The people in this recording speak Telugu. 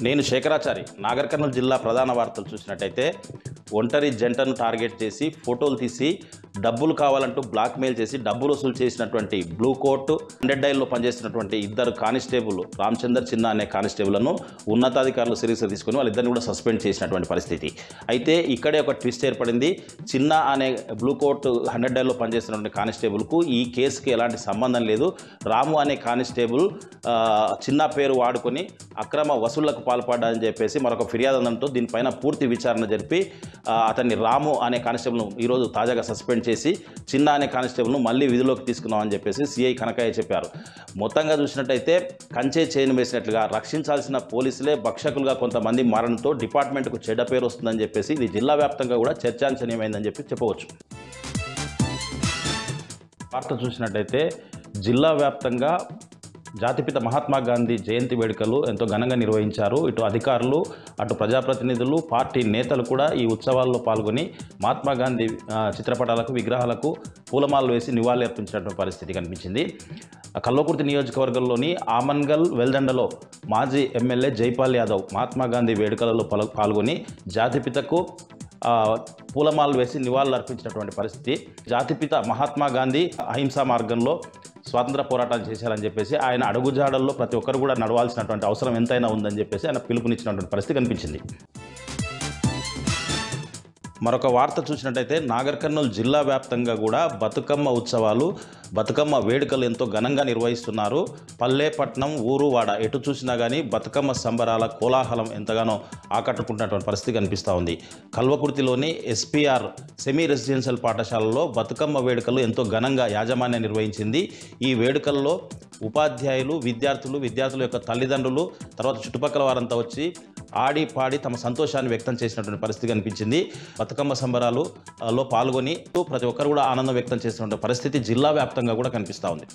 నేను శేఖరాచారి. నాగర్ కర్నూలు జిల్లా ప్రధాన వార్తలు చూసినట్టయితే ఒంటరి జంటను టార్గెట్ చేసి ఫోటోలు తీసి డబ్బులు కావాలంటూ బ్లాక్మెయిల్ చేసి డబ్బులు వసూలు చేసినటువంటి బ్లూ కోర్ట్ 100 డైల్లో పనిచేసినటువంటి ఇద్దరు కానిస్టేబుల్ రామచందర్ చిన్న అనే కానిస్టేబుల్ను ఉన్నతాధికారులు సీరియస్గా తీసుకుని వాళ్ళిద్దరిని కూడా సస్పెండ్ చేసినటువంటి పరిస్థితి. అయితే ఇక్కడే ఒక ట్విస్ట్ ఏర్పడింది. చిన్న అనే బ్లూ కోర్ట్ 100 డైల్లో పనిచేసినటువంటి కానిస్టేబుల్కు ఈ కేసుకి ఎలాంటి సంబంధం లేదు. రాము అనే కానిస్టేబుల్ చిన్న పేరు వాడుకొని అక్రమ వసూళ్లకు పాల్పడ్డారని చెప్పేసి మరొక ఫిర్యాదు అందడంతో దీనిపైన పూర్తి విచారణ జరిపి అతన్ని రాము అనే కానిస్టేబుల్ను ఈరోజు తాజాగా సస్పెండ్ చేసి చిన్న అనే కానిస్టేబుల్ను మళ్ళీ విధిలోకి తీసుకున్నామని చెప్పేసి సిఐ కనకయ్య చెప్పారు. మొత్తంగా చూసినట్టయితే కంచే చైన్ వేసినట్లుగా రక్షించాల్సిన పోలీసులే భక్షకులుగా కొంతమంది మారడంతో డిపార్ట్మెంట్కు చెడ్డ పేరు వస్తుందని చెప్పేసి ఇది జిల్లా వ్యాప్తంగా కూడా చర్చాంశనీయమైందని చెప్పవచ్చు. వార్త చూసినట్టయితే జిల్లా వ్యాప్తంగా జాతిపిత మహాత్మా గాంధీ జయంతి వేడుకలు ఎంతో ఘనంగా నిర్వహించారు. ఇటు అధికారులు, అటు ప్రజాప్రతినిధులు, పార్టీ నేతలు కూడా ఈ ఉత్సవాల్లో పాల్గొని మహాత్మా గాంధీ చిత్రపటాలకు, విగ్రహాలకు పూలమాలలు వేసి నివాళులు అర్పించినటువంటి పరిస్థితి కనిపించింది. కల్వకుర్తి నియోజకవర్గంలోని ఆమన్గల్ వెల్దండలో మాజీ ఎమ్మెల్యే జైపాల్ యాదవ్ మహాత్మా గాంధీ వేడుకలలో పాల్గొని జాతిపితకు పూలమాలలు వేసి నివాళులు అర్పించినటువంటి పరిస్థితి. జాతిపిత మహాత్మా గాంధీ అహింసా మార్గంలో స్వాతంత్ర పోరాటాలు చేశారని చెప్పేసి ఆయన అడుగుజాడల్లో ప్రతి ఒక్కరు కూడా నడవాల్సినటువంటి అవసరం ఎంతైనా ఉందని చెప్పేసి ఆయన పిలుపునిచ్చినటువంటి పరిస్థితి కనిపించింది. మరొక వార్త చూసినట్టయితే నాగర్ కర్నూలు జిల్లా వ్యాప్తంగా కూడా బతుకమ్మ ఉత్సవాలు, బతుకమ్మ వేడుకలు ఎంతో ఘనంగా నిర్వహిస్తున్నారు. పల్లె, పట్నం, ఊరు, వాడ ఎటు చూసినా కానీ బతుకమ్మ సంబరాల కోలాహలం ఎంతగానో ఆకట్టుకుంటున్నటువంటి పరిస్థితి కనిపిస్తూ ఉంది. కల్వకుర్తిలోని ఎస్పీఆర్ సెమీ రెసిడెన్షియల్ పాఠశాలలో బతుకమ్మ వేడుకలు ఎంతో ఘనంగా యాజమాన్యం నిర్వహించింది. ఈ వేడుకల్లో ఉపాధ్యాయులు, విద్యార్థుల యొక్క తల్లిదండ్రులు, తర్వాత చుట్టుపక్కల వారంతా వచ్చి ఆడి పాడి తమ సంతోషాన్ని వ్యక్తం చేసినటువంటి పరిస్థితి కనిపించింది. బతుకమ్మ సంబరాలలో పాల్గొని ప్రతి ఒక్కరు కూడా ఆనందం వ్యక్తం చేసినటువంటి పరిస్థితి జిల్లా వ్యాప్తంగా కూడా కనిపిస్తూ ఉంది.